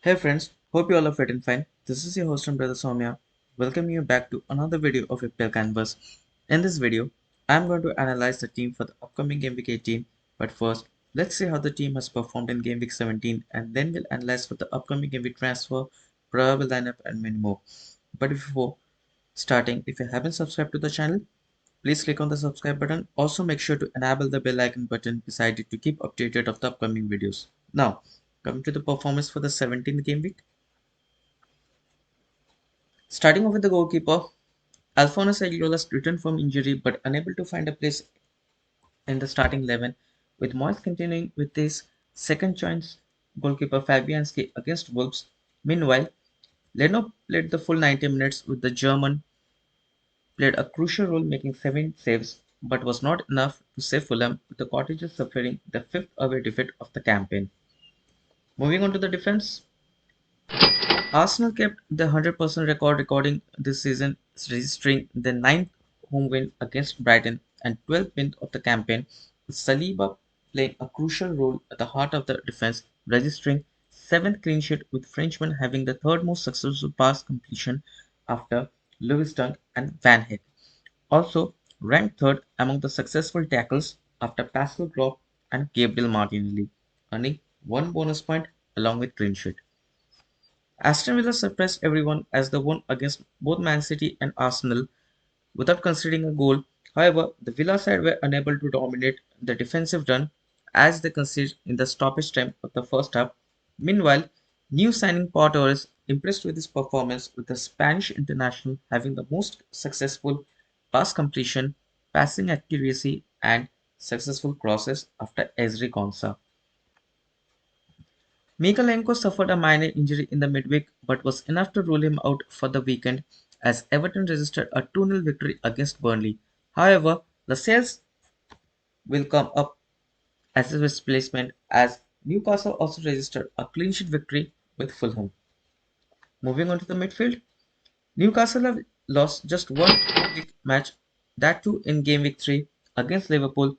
Hey friends, hope you all are fit and fine. This is your host and brother Soumya. Welcome you back to another video of FPL Canvas. In this video, I am going to analyze the team for the upcoming Game Week 18. But first, let's see how the team has performed in Game Week 17 and then we'll analyze for the upcoming Game Week transfer, probable lineup and many more. But before starting, if you haven't subscribed to the channel, please click on the subscribe button. Also make sure to enable the bell icon button beside it to keep updated of the upcoming videos. Now, coming to the performance for the 17th game week. Starting off with the goalkeeper, Alphonso Aguilas returned from injury but unable to find a place in the starting 11, with Moyes continuing with his second choice goalkeeper Fabianski against Wolves. Meanwhile, Leno played the full 90 minutes with the German played a crucial role making 7 saves but was not enough to save Fulham with the Cottagers suffering the 5th away defeat of the campaign. Moving on to the defense, Arsenal kept the 100% record recording this season, registering the 9th home win against Brighton and 12th win of the campaign, with Saliba playing a crucial role at the heart of the defense, registering 7th clean sheet with Frenchman having the third most successful pass completion after Lewis Dunk and Van Heck. Also ranked third among the successful tackles after Pascal Gross and Gabriel Martinelli, earning 1 bonus point along with clean sheet. Aston Villa surprised everyone as they won against both Man City and Arsenal without conceding a goal. However, the Villa side were unable to dominate the defensive run as they conceded in the stoppage time of the first half. Meanwhile, new signing Pau Torres impressed with his performance, with the Spanish international having the most successful pass completion, passing accuracy, and successful crosses after Ezri Konsa. Mykolenko suffered a minor injury in the midweek but was enough to rule him out for the weekend as Everton registered a 2-0 victory against Burnley. However, the sales will come up as a replacement as Newcastle also registered a clean sheet victory with Fulham. Moving on to the midfield, Newcastle have lost just one week match, that too in game week 3 against Liverpool.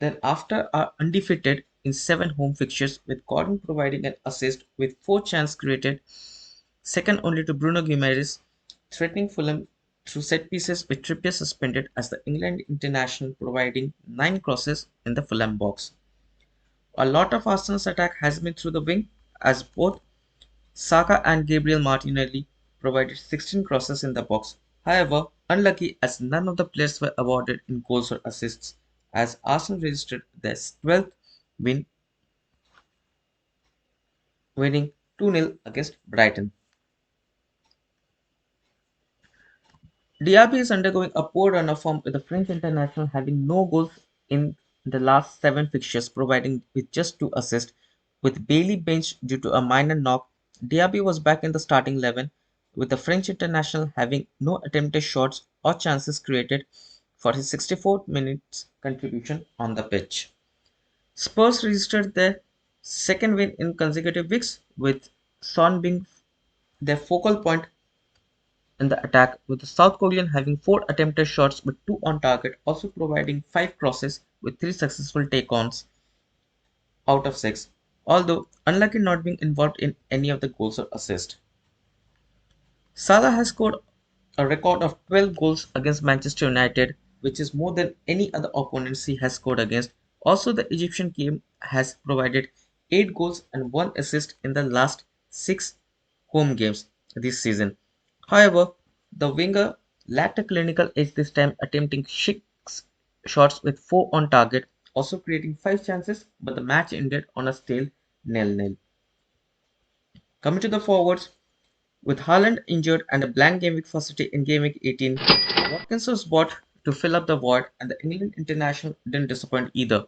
Then after are undefeated in 7 home fixtures, with Gordon providing an assist with 4 chances created, second only to Bruno Guimaraes, threatening Fulham through set pieces with Trippier suspended as the England international providing 9 crosses in the Fulham box. A lot of Arsenal's attack has been through the wing as both Saka and Gabriel Martinelli provided 16 crosses in the box. However, unlucky as none of the players were awarded in goals or assists as Arsenal registered their 12th win, winning 2-0 against Brighton. Diaby is undergoing a poor run of form with the French international having no goals in the last 7 fixtures, providing with just 2 assists. With Bailey benched due to a minor knock, Diaby was back in the starting 11, with the French international having no attempted shots or chances created for his 64 minutes contribution on the pitch. Spurs registered their second win in consecutive weeks, with Son being their focal point in the attack, with the South Korean having 4 attempted shots but 2 on target, also providing 5 crosses with 3 successful take-ons out of 6, although unlucky not being involved in any of the goals or assists. Salah has scored a record of 12 goals against Manchester United, which is more than any other opponents he has scored against. Also, the Egyptian team has provided 8 goals and 1 assist in the last 6 home games this season. However, the winger lacked a clinical edge this time, attempting 6 shots with 4 on target, also creating 5 chances, but the match ended on a stale 0-0. Coming to the forwards, with Haaland injured and a blank game week for City in game week 18, Watkins was bought to fill up the void, and the England international didn't disappoint either,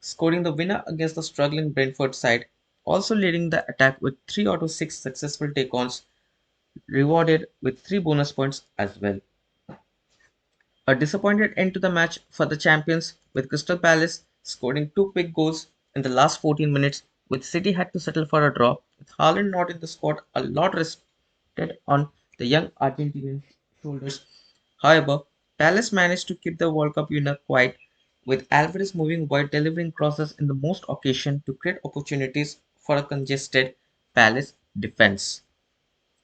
scoring the winner against the struggling Brentford side, also leading the attack with 3 out of 6 successful take-ons, rewarded with 3 bonus points as well. A disappointed end to the match for the champions, with Crystal Palace scoring 2 quick goals in the last 14 minutes, with City had to settle for a draw. With Haaland not in the squad, a lot rested on the young Argentinian shoulders. However, Palace managed to keep the World Cup winner quiet, with Alvarez moving wide, delivering crosses in the most occasion to create opportunities for a congested Palace defense.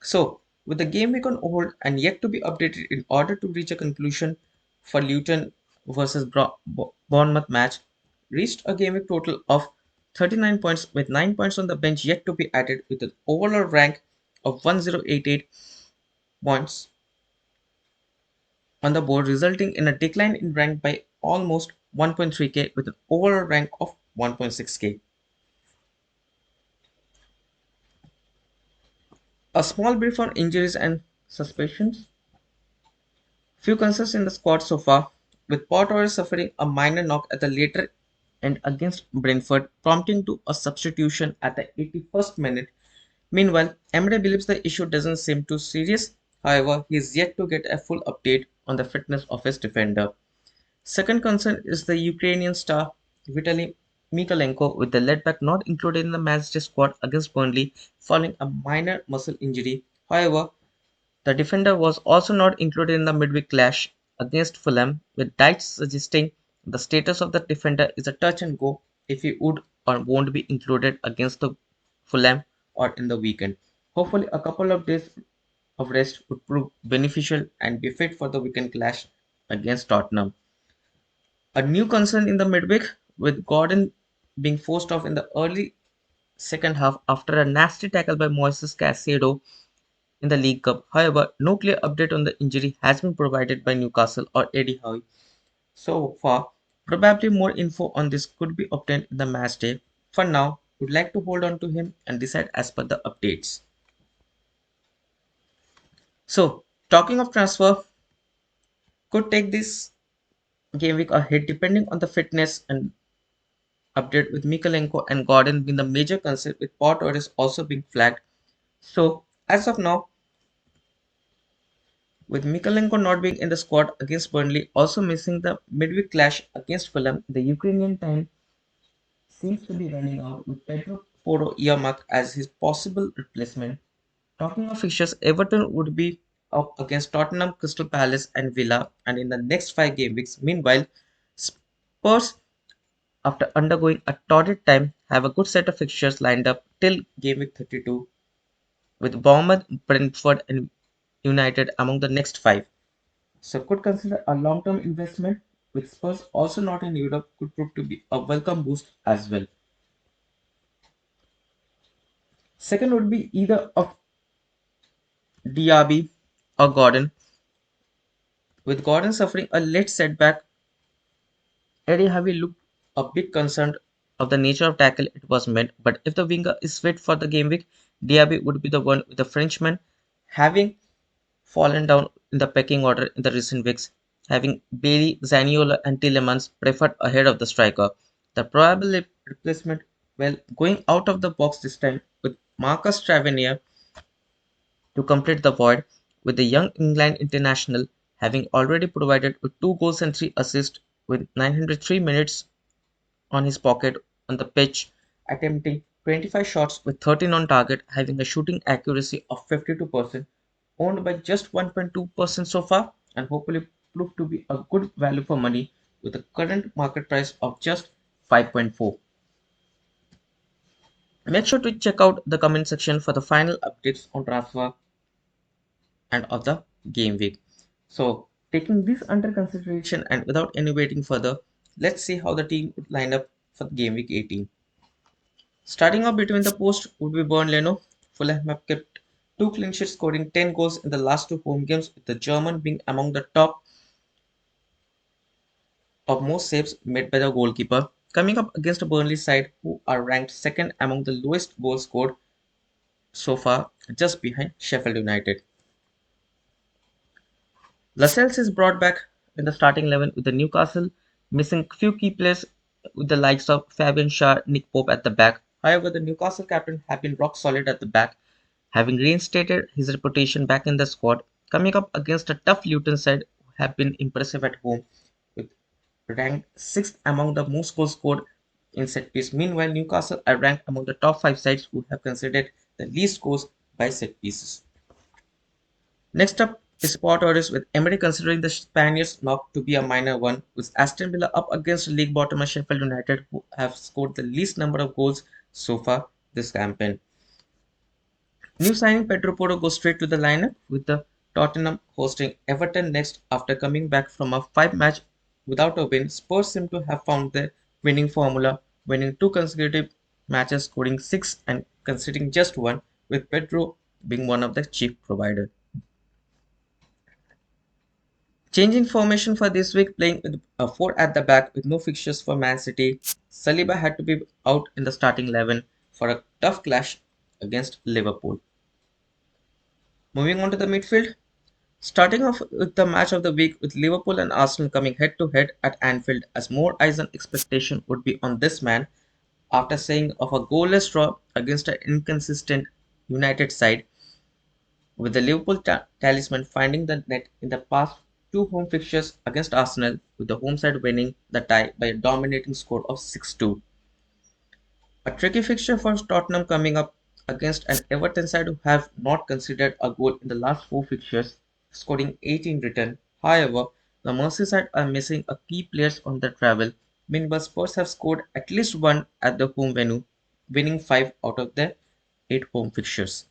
So, with the game week on hold and yet to be updated in order to reach a conclusion for Luton versus Bournemouth match, reached a game week total of 39 points with 9 points on the bench yet to be added with an overall rank of 1088 points on the board, resulting in a decline in rank by almost 1.3k with an overall rank of 1.6k. A small brief on injuries and suspensions. Few concerns in the squad so far, with Potter suffering a minor knock at the later end against Brentford, prompting to a substitution at the 81st minute. Meanwhile, Emre believes the issue doesn't seem too serious. However, he is yet to get a full update on the fitness of his defender. Second concern is the Ukrainian star Vitaly Mikalenko, with the lead back not included in the matchday squad against Burnley following a minor muscle injury. However, the defender was also not included in the midweek clash against Fulham, with Dyche suggesting the status of the defender is a touch and go if he would or won't be included against the Fulham or in the weekend. Hopefully, a couple of days of rest would prove beneficial and be fit for the weekend clash against Tottenham. A new concern in the midweek, with Gordon being forced off in the early second half after a nasty tackle by Moises Caicedo in the League Cup. However, no clear update on the injury has been provided by Newcastle or Eddie Howe so far. Probably more info on this could be obtained in the match day. For now, we'd like to hold on to him and decide as per the updates. So, talking of transfer, could take this game week ahead depending on the fitness and update, with Mikalenko and Gordon being the major concern, with Port orders also being flagged. So, as of now, with Mikalenko not being in the squad against Burnley, also missing the midweek clash against Fulham, the Ukrainian time seems to be running out, with Pedro Porro earmarked as his possible replacement. Talking of fixtures, Everton would be up against Tottenham, Crystal Palace, and Villa, and in the next 5 game weeks. Meanwhile, Spurs, after undergoing a torrid time, have a good set of fixtures lined up till game week 32, with Bournemouth, Brentford, and United among the next 5. So could consider a long-term investment, with Spurs also not in Europe could prove to be a welcome boost as well. Second would be either of Diaby or Gordon, with Gordon suffering a late setback. Eddie Harvey looked a bit concerned of the nature of tackle it was meant, but if the winger is fit for the game week, Diaby would be the one, with the Frenchman having fallen down in the pecking order in the recent weeks, having Bailey, Zaniola, and Tillemans preferred ahead of the striker. The probable replacement, well, going out of the box this time, with Marcus Tavernier to complete the void, with the young England international having already provided with 2 goals and 3 assists with 903 minutes on his pocket on the pitch, attempting 25 shots with 13 on target, having a shooting accuracy of 52%, owned by just 1.2% so far, and hopefully prove to be a good value for money with the current market price of just 5.4. Make sure to check out the comment section for the final updates on transfer and of the game week. So, taking this under consideration and without any waiting further, let's see how the team would line up for game week 18. Starting off between the post would be Burnley. Fulham have kept 2 clean sheets, scoring 10 goals in the last 2 home games, with the German being among the top of most saves made by the goalkeeper. Coming up against a Burnley side who are ranked second among the lowest goals scored so far, just behind Sheffield United. Lascelles is brought back in the starting 11, with the Newcastle missing few key players, with the likes of Fabian Schär, Nick Pope at the back. However, the Newcastle captain have been rock solid at the back, having reinstated his reputation back in the squad. Coming up against a tough Luton side who have been impressive at home, with ranked 6th among the most goals scored in set piece. Meanwhile, Newcastle are ranked among the top 5 sides who have conceded the least goals by set pieces. Next up is spot orders, with Emery considering the Spaniards knock to be a minor one, with Aston Villa up against league bottom Sheffield United, who have scored the least number of goals so far this campaign. New signing Pedro Porro goes straight to the lineup with the Tottenham hosting Everton next after coming back from a 5 match without a win. Spurs seem to have found their winning formula, winning 2 consecutive matches, scoring 6 and conceding just 1, with Pedro being one of the chief providers. Changing formation for this week, playing with a 4 at the back with no fixtures for Man City. Saliba had to be out in the starting 11 for a tough clash against Liverpool. Moving on to the midfield, starting off with the match of the week with Liverpool and Arsenal coming head to head at Anfield, as more eyes and expectation would be on this man after saying of a goalless draw against an inconsistent United side, with the Liverpool talisman finding the net in the past 2 home fixtures against Arsenal, with the home side winning the tie by a dominating score of 6-2. A tricky fixture for Tottenham coming up against an Everton side who have not considered a goal in the last 4 fixtures, scoring 18 return. However, the Merseyside are missing a key players on the travel. Meanwhile, Spurs have scored at least one at the home venue, winning 5 out of their 8 home fixtures.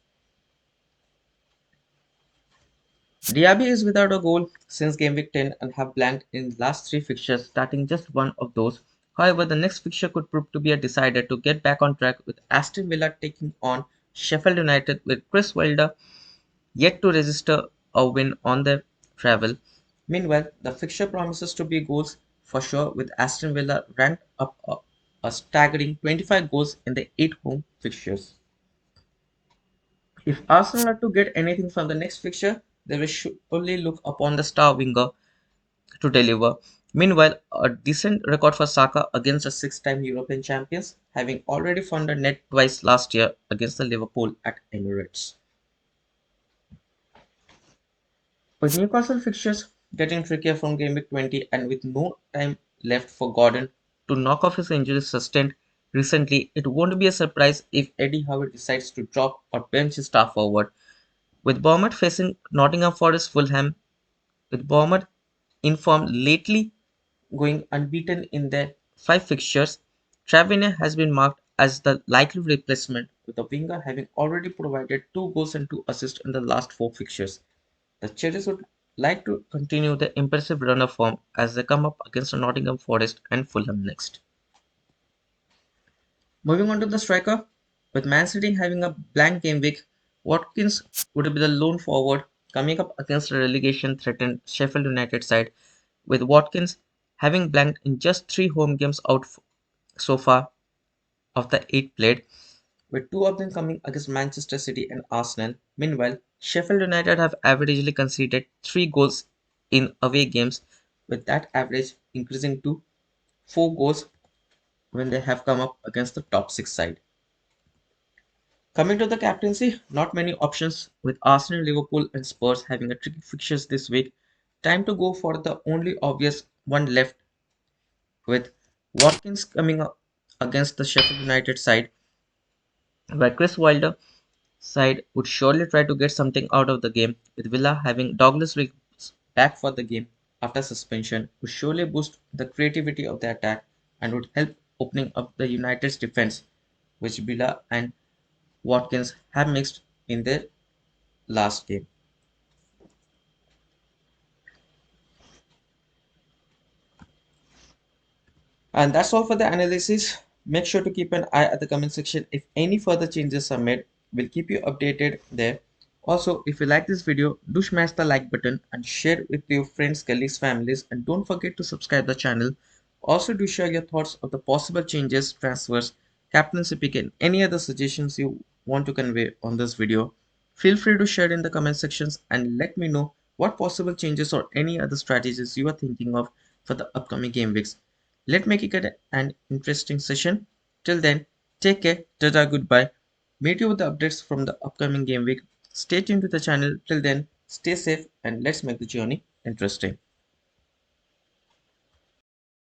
Diaby is without a goal since game week 10 and have blanked in last 3 fixtures, starting just one of those. However, the next fixture could prove to be a decider to get back on track, with Aston Villa taking on Sheffield United, with Chris Wilder yet to register a win on their travel. Meanwhile, the fixture promises to be goals for sure, with Aston Villa ranked up a staggering 25 goals in the 8 home fixtures. If Arsenal are to get anything from the next fixture, they will surely look upon the star winger to deliver. Meanwhile, a decent record for Saka against the 6-time European champions, having already found a net twice last year against the Liverpool at Emirates. With Newcastle fixtures getting trickier from game week 20 and with no time left for Gordon to knock off his injuries sustained recently, it won't be a surprise if Eddie Howe decides to drop or bench his star forward. With Bournemouth facing Nottingham Forest Fulham, with Bournemouth in form lately going unbeaten in their 5 fixtures, Tavernier has been marked as the likely replacement, with the winger having already provided 2 goals and 2 assists in the last 4 fixtures. The Cherries would like to continue their impressive run of form as they come up against Nottingham Forest and Fulham next. Moving on to the striker, with Man City having a blank game week, Watkins would be the lone forward coming up against a relegation threatened Sheffield United side, with Watkins having blanked in just 3 home games out so far of the 8 played, with 2 of them coming against Manchester City and Arsenal. Meanwhile, Sheffield United have averagely conceded 3 goals in away games, with that average increasing to 4 goals when they have come up against the top 6 side. Coming to the captaincy, not many options with Arsenal, Liverpool, and Spurs having a tricky fixtures this week. Time to go for the only obvious one left, with Watkins coming up against the Sheffield United side, where Chris Wilder side would surely try to get something out of the game, with Villa having Douglas Luiz back for the game after suspension would surely boost the creativity of the attack and would help opening up the United's defense, which Villa and Watkins have mixed in their last game. And that's all for the analysis. Make sure to keep an eye at the comment section if any further changes are made. We'll keep you updated there. Also, if you like this video, do smash the like button and share it with your friends, colleagues, families, and don't forget to subscribe the channel. Also, do share your thoughts of the possible changes, transfers, captaincy pick, and any other suggestions you want to convey on this video. Feel free to share in the comment sections and let me know what possible changes or any other strategies you are thinking of for the upcoming game weeks. Let's make it an interesting session. Till then, take care, tada, goodbye. Meet you with the updates from the upcoming game week. Stay tuned to the channel. Till then, stay safe and let's make the journey interesting.